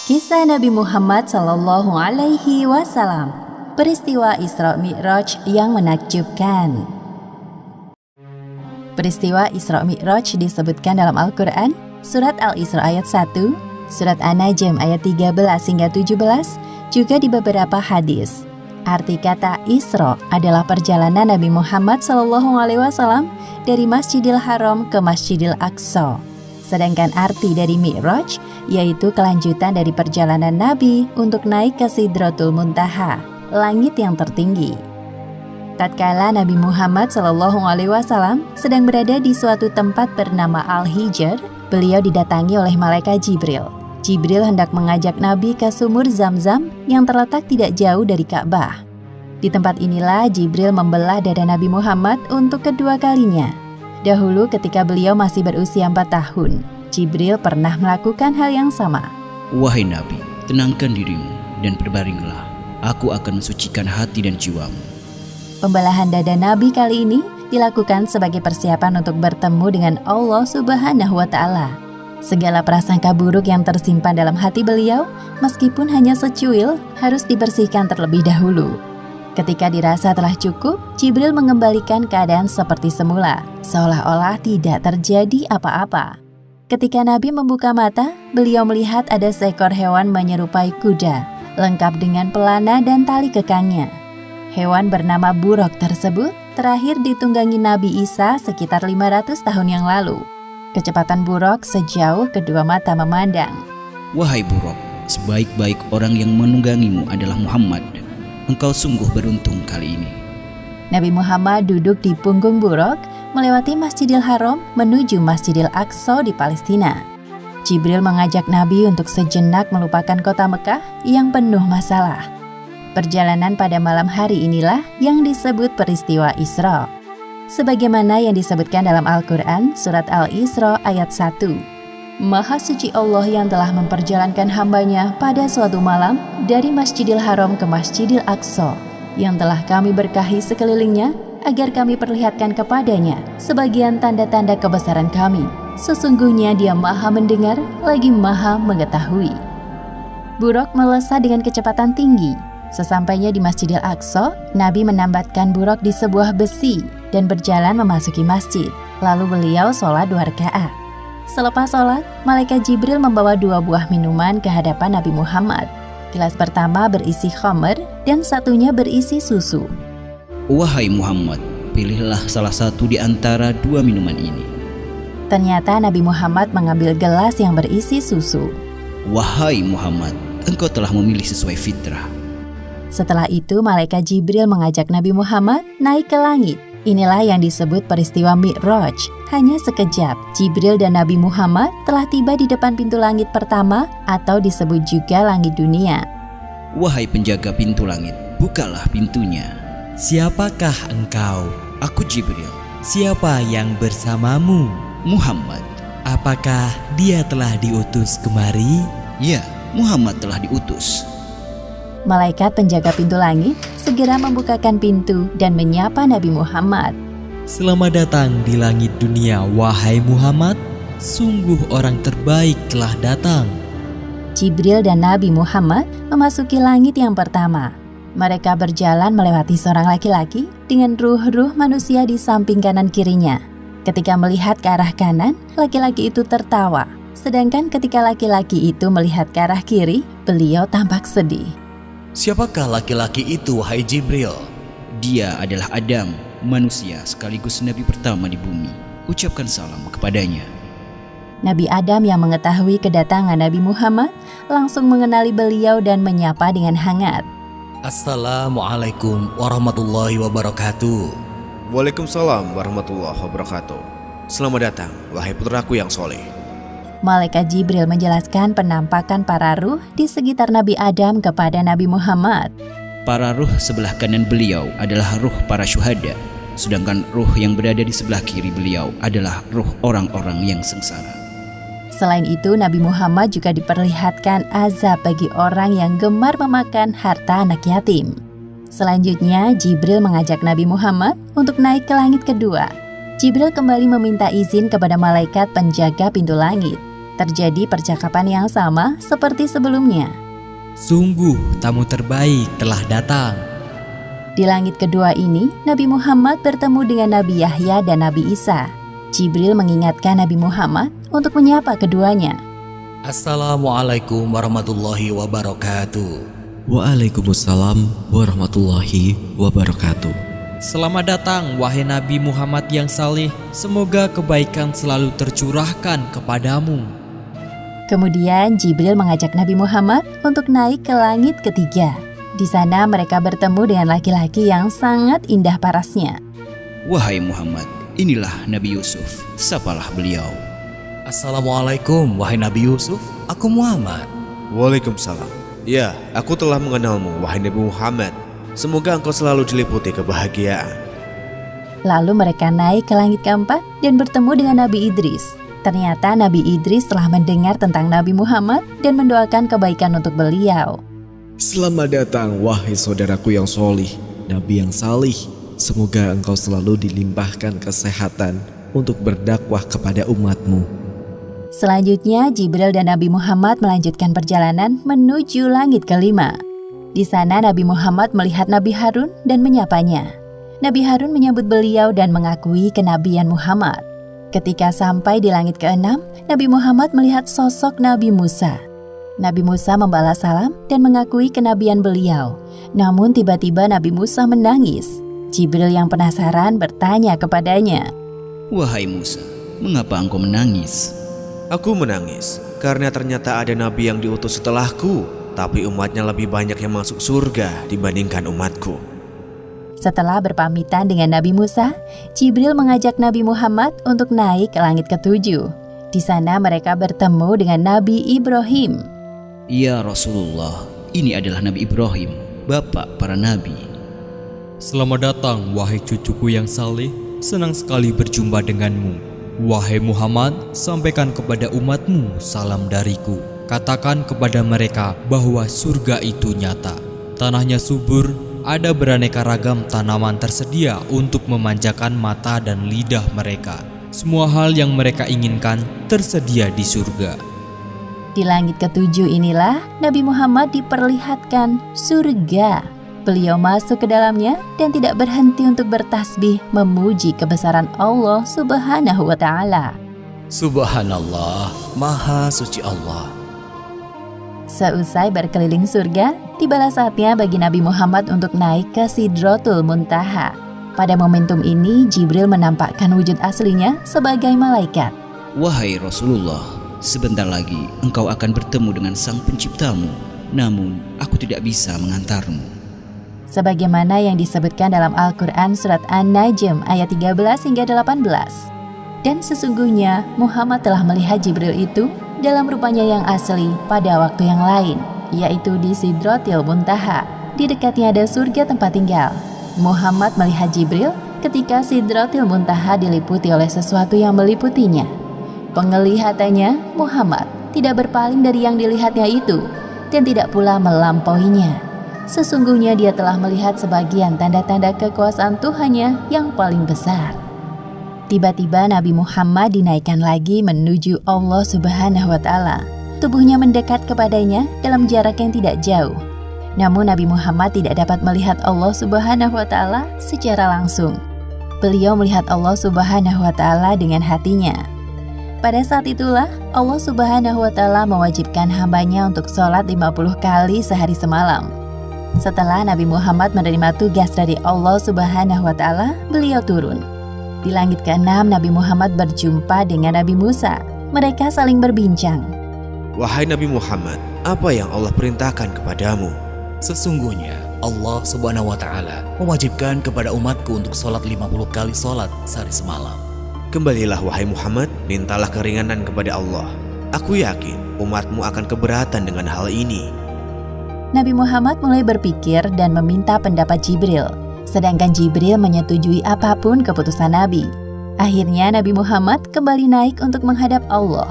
Kisah Nabi Muhammad Sallallahu Alaihi Wasallam. Peristiwa Isra Mi'raj yang menakjubkan. Peristiwa Isra Mi'raj disebutkan dalam Al-Quran, Surat Al-Isra ayat 1, Surat An-Najm ayat 13 hingga 17, juga di beberapa hadis. Arti kata Isra adalah perjalanan Nabi Muhammad Sallallahu Alaihi Wasallam dari Masjidil Haram ke Masjidil Aqsa. Sedangkan arti dari Mi'raj yaitu kelanjutan dari perjalanan Nabi untuk naik ke Sidratul Muntaha, langit yang tertinggi. Tatkala Nabi Muhammad SAW sedang berada di suatu tempat bernama Al-Hijr, beliau didatangi oleh malaikat Jibril. Jibril hendak mengajak Nabi ke sumur Zam-Zam yang terletak tidak jauh dari Ka'bah. Di tempat inilah Jibril membelah dada Nabi Muhammad untuk kedua kalinya. Dahulu ketika beliau masih berusia 4 tahun, Jibril pernah melakukan hal yang sama. Wahai Nabi, tenangkan dirimu dan berbaringlah. Aku akan mensucikan hati dan jiwamu. Pembelahan dada Nabi kali ini dilakukan sebagai persiapan untuk bertemu dengan Allah Subhanahu wa Ta'ala. Segala prasangka buruk yang tersimpan dalam hati beliau, meskipun hanya secuil, harus dibersihkan terlebih dahulu. Ketika dirasa telah cukup, Jibril mengembalikan keadaan seperti semula, seolah-olah tidak terjadi apa-apa. Ketika Nabi membuka mata, beliau melihat ada seekor hewan menyerupai kuda, lengkap dengan pelana dan tali kekangnya. Hewan bernama buruk tersebut terakhir ditunggangi Nabi Isa sekitar 500 tahun yang lalu. Kecepatan buruk sejauh kedua mata memandang. Wahai buruk, sebaik-baik orang yang menunggangimu adalah Muhammad. Engkau sungguh beruntung kali ini. Nabi Muhammad duduk di punggung buruk, melewati Masjidil Haram menuju Masjidil Aqsa di Palestina. Jibril mengajak Nabi untuk sejenak melupakan kota Mekah yang penuh masalah. Perjalanan pada malam hari inilah yang disebut peristiwa Isra. Sebagaimana yang disebutkan dalam Al-Quran, Surat Al-Isra ayat 1. Maha suci Allah yang telah memperjalankan hambanya pada suatu malam dari Masjidil Haram ke Masjidil Aqsa, yang telah kami berkahi sekelilingnya agar kami perlihatkan kepadanya sebagian tanda-tanda kebesaran kami. Sesungguhnya Dia Maha mendengar lagi Maha mengetahui. Buruk melesat dengan kecepatan tinggi. Sesampainya di Masjidil Aqsa, Nabi menambatkan buruk di sebuah besi dan berjalan memasuki masjid. Lalu beliau sholat 2 rakaat. Selepas sholat, malaikat Jibril membawa 2 buah minuman ke hadapan Nabi Muhammad. Gelas pertama berisi khamr dan satunya berisi susu. Wahai Muhammad, pilihlah salah satu di antara 2 minuman ini. Ternyata Nabi Muhammad mengambil gelas yang berisi susu. Wahai Muhammad, engkau telah memilih sesuai fitrah. Setelah itu, malaikat Jibril mengajak Nabi Muhammad naik ke langit. Inilah yang disebut peristiwa Mi'raj. Hanya sekejap, Jibril dan Nabi Muhammad telah tiba di depan pintu langit pertama atau disebut juga langit dunia. Wahai penjaga pintu langit, bukalah pintunya. Siapakah engkau? Aku Jibril. Siapa yang bersamamu? Muhammad. Apakah dia telah diutus kemari? Ya, Muhammad telah diutus. Malaikat penjaga pintu langit segera membukakan pintu dan menyapa Nabi Muhammad. Selamat datang di langit dunia, wahai Muhammad. Sungguh orang terbaik telah datang. Jibril dan Nabi Muhammad memasuki langit yang pertama. Mereka berjalan melewati seorang laki-laki dengan ruh-ruh manusia di samping kanan kirinya. Ketika melihat ke arah kanan, laki-laki itu tertawa. Sedangkan ketika laki-laki itu melihat ke arah kiri, beliau tampak sedih. Siapakah laki-laki itu, wahai Jibril? Dia adalah Adam, manusia sekaligus nabi pertama di bumi. Ucapkan salam kepadanya. Nabi Adam yang mengetahui kedatangan Nabi Muhammad langsung mengenali beliau dan menyapa dengan hangat. Assalamualaikum warahmatullahi wabarakatuh. Waalaikumsalam warahmatullahi wabarakatuh. Selamat datang, wahai putraku yang soleh. Malaikat Jibril menjelaskan penampakan para ruh di sekitar Nabi Adam kepada Nabi Muhammad. Para ruh sebelah kanan beliau adalah ruh para syuhada, sedangkan ruh yang berada di sebelah kiri beliau adalah ruh orang-orang yang sengsara. Selain itu, Nabi Muhammad juga diperlihatkan azab bagi orang yang gemar memakan harta anak yatim. Selanjutnya, Jibril mengajak Nabi Muhammad untuk naik ke langit kedua. Jibril kembali meminta izin kepada malaikat penjaga pintu langit. Terjadi percakapan yang sama seperti sebelumnya. Sungguh tamu terbaik telah datang. Di langit kedua ini, Nabi Muhammad bertemu dengan Nabi Yahya dan Nabi Isa. Jibril mengingatkan Nabi Muhammad untuk menyapa keduanya. Assalamualaikum warahmatullahi wabarakatuh. Waalaikumsalam warahmatullahi wabarakatuh. Selamat datang wahai Nabi Muhammad yang saleh. Semoga kebaikan selalu tercurahkan kepadamu. Kemudian Jibril mengajak Nabi Muhammad untuk naik ke langit ketiga. Di sana mereka bertemu dengan laki-laki yang sangat indah parasnya. Wahai Muhammad, inilah Nabi Yusuf, sapalah beliau. Assalamualaikum wahai Nabi Yusuf, aku Muhammad. Waalaikumsalam. Ya, aku telah mengenalmu, wahai Nabi Muhammad. Semoga engkau selalu diliputi kebahagiaan. Lalu mereka naik ke langit keempat dan bertemu dengan Nabi Idris. Ternyata Nabi Idris telah mendengar tentang Nabi Muhammad dan mendoakan kebaikan untuk beliau. Selamat datang wahai saudaraku yang solih, Nabi yang salih. Semoga engkau selalu dilimpahkan kesehatan untuk berdakwah kepada umatmu. Selanjutnya Jibril dan Nabi Muhammad melanjutkan perjalanan menuju langit kelima. Di sana Nabi Muhammad melihat Nabi Harun dan menyapanya. Nabi Harun menyambut beliau dan mengakui kenabian Muhammad. Ketika sampai di langit keenam, Nabi Muhammad melihat sosok Nabi Musa. Nabi Musa membalas salam dan mengakui kenabian beliau. Namun tiba-tiba Nabi Musa menangis. Jibril yang penasaran bertanya kepadanya, Wahai Musa, mengapa engkau menangis? Aku menangis karena ternyata ada nabi yang diutus setelahku, tapi umatnya lebih banyak yang masuk surga dibandingkan umatku. Setelah berpamitan dengan Nabi Musa, Jibril mengajak Nabi Muhammad untuk naik ke langit ketujuh. Di sana mereka bertemu dengan Nabi Ibrahim. Ya Rasulullah, ini adalah Nabi Ibrahim, bapak para nabi. Selamat datang wahai cucuku yang saleh. Senang sekali berjumpa denganmu. Wahai Muhammad, sampaikan kepada umatmu salam dariku. Katakan kepada mereka bahwa surga itu nyata. Tanahnya subur, ada beraneka ragam tanaman tersedia untuk memanjakan mata dan lidah mereka. Semua hal yang mereka inginkan tersedia di surga. Di langit ketujuh inilah Nabi Muhammad diperlihatkan surga. Beliau masuk ke dalamnya dan tidak berhenti untuk bertasbih memuji kebesaran Allah Subhanahu wa Ta'ala. Subhanallah, Maha Suci Allah. Seusai berkeliling surga, tibalah saatnya bagi Nabi Muhammad untuk naik ke Sidratul Muntaha. Pada momentum ini, Jibril menampakkan wujud aslinya sebagai malaikat. Wahai Rasulullah, sebentar lagi engkau akan bertemu dengan sang penciptamu. Namun, aku tidak bisa mengantarmu. Sebagaimana yang disebutkan dalam Al-Quran Surat An-Najm ayat 13 hingga 18. Dan sesungguhnya Muhammad telah melihat Jibril itu dalam rupanya yang asli pada waktu yang lain, yaitu di Sidratil Muntaha. Di dekatnya ada surga tempat tinggal. Muhammad melihat Jibril ketika Sidratil Muntaha diliputi oleh sesuatu yang meliputinya. Penglihatannya, Muhammad tidak berpaling dari yang dilihatnya itu dan tidak pula melampauinya. Sesungguhnya dia telah melihat sebagian tanda-tanda kekuasaan Tuhannya yang paling besar. Tiba-tiba Nabi Muhammad dinaikkan lagi menuju Allah Subhanahu wa Ta'ala. Tubuhnya mendekat kepadanya dalam jarak yang tidak jauh. Namun Nabi Muhammad tidak dapat melihat Allah Subhanahu wa Ta'ala secara langsung. Beliau melihat Allah Subhanahu wa Ta'ala dengan hatinya. Pada saat itulah Allah Subhanahu wa Ta'ala mewajibkan hambanya untuk sholat 50 kali sehari semalam. Setelah Nabi Muhammad menerima tugas dari Allah Subhanahu wa Ta'ala, beliau turun. Di langit ke-6, Nabi Muhammad berjumpa dengan Nabi Musa. Mereka saling berbincang. Wahai Nabi Muhammad, apa yang Allah perintahkan kepadamu? Sesungguhnya Allah Subhanahu wa Ta'ala mewajibkan kepada umatku untuk sholat 50 kali sholat sehari semalam. Kembalilah wahai Muhammad, mintalah keringanan kepada Allah. Aku yakin umatmu akan keberatan dengan hal ini. Nabi Muhammad mulai berpikir dan meminta pendapat Jibril. Sedangkan Jibril menyetujui apapun keputusan Nabi. Akhirnya Nabi Muhammad kembali naik untuk menghadap Allah.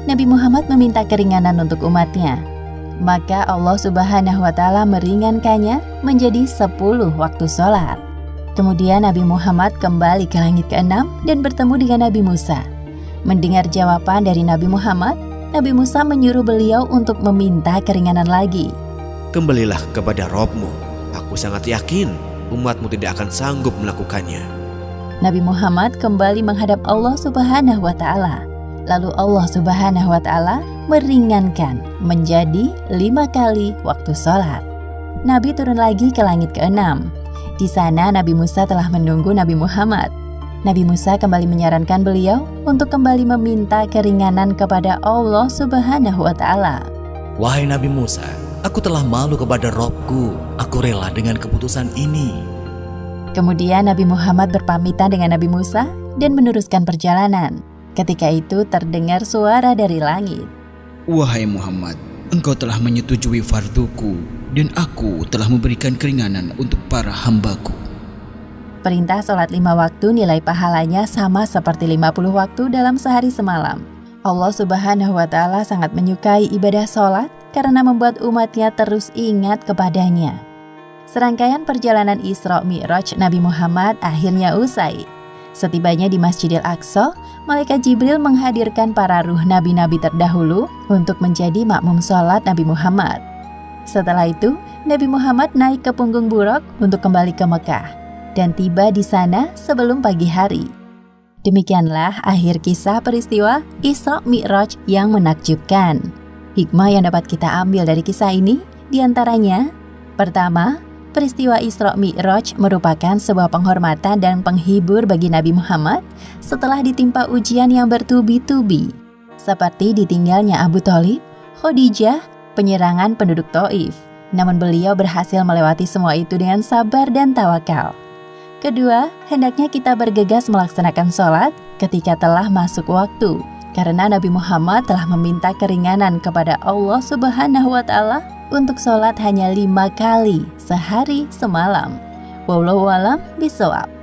Nabi Muhammad meminta keringanan untuk umatnya. Maka Allah Subhanahu wa Ta'ala meringankannya menjadi 10 waktu sholat. Kemudian Nabi Muhammad kembali ke langit ke-6 dan bertemu dengan Nabi Musa. Mendengar jawaban dari Nabi Muhammad, Nabi Musa menyuruh beliau untuk meminta keringanan lagi. Kembalilah kepada Robmu. Aku sangat yakin umatmu tidak akan sanggup melakukannya. Nabi Muhammad kembali menghadap Allah Subhanahu wa Ta'ala. Lalu Allah Subhanahu wa Ta'ala meringankan menjadi 5 kali waktu sholat. Nabi turun lagi ke langit ke-6. Di sana Nabi Musa telah menunggu Nabi Muhammad. Nabi Musa kembali menyarankan beliau untuk kembali meminta keringanan kepada Allah Subhanahu wa Ta'ala. Wahai Nabi Musa, aku telah malu kepada Robku. Aku rela dengan keputusan ini. Kemudian Nabi Muhammad berpamitan dengan Nabi Musa dan meneruskan perjalanan. Ketika itu terdengar suara dari langit. Wahai Muhammad, engkau telah menyetujui farduku dan aku telah memberikan keringanan untuk para hambaku. Perintah sholat 5 waktu nilai pahalanya sama seperti 50 waktu dalam sehari semalam. Allah Subhanahu wa Ta'ala sangat menyukai ibadah sholat karena membuat umatnya terus ingat kepadanya. Serangkaian perjalanan Isra Mi'raj Nabi Muhammad akhirnya usai. Setibanya di Masjidil Aqsa, Malaikat Jibril menghadirkan para ruh nabi-nabi terdahulu untuk menjadi makmum sholat Nabi Muhammad. Setelah itu, Nabi Muhammad naik ke punggung buraq untuk kembali ke Mekah dan tiba di sana sebelum pagi hari. Demikianlah akhir kisah peristiwa Isra Mi'raj yang menakjubkan. Hikmah yang dapat kita ambil dari kisah ini diantaranya: pertama, peristiwa Isra Mi'raj merupakan sebuah penghormatan dan penghibur bagi Nabi Muhammad setelah ditimpa ujian yang bertubi-tubi, seperti ditinggalnya Abu Thalib, Khadijah, penyerangan penduduk Taif. Namun beliau berhasil melewati semua itu dengan sabar dan tawakal. Kedua, hendaknya kita bergegas melaksanakan sholat ketika telah masuk waktu, karena Nabi Muhammad telah meminta keringanan kepada Allah Subhanahu wa Ta'ala untuk sholat hanya 5 kali sehari semalam. Wallahu a'lam bishawab.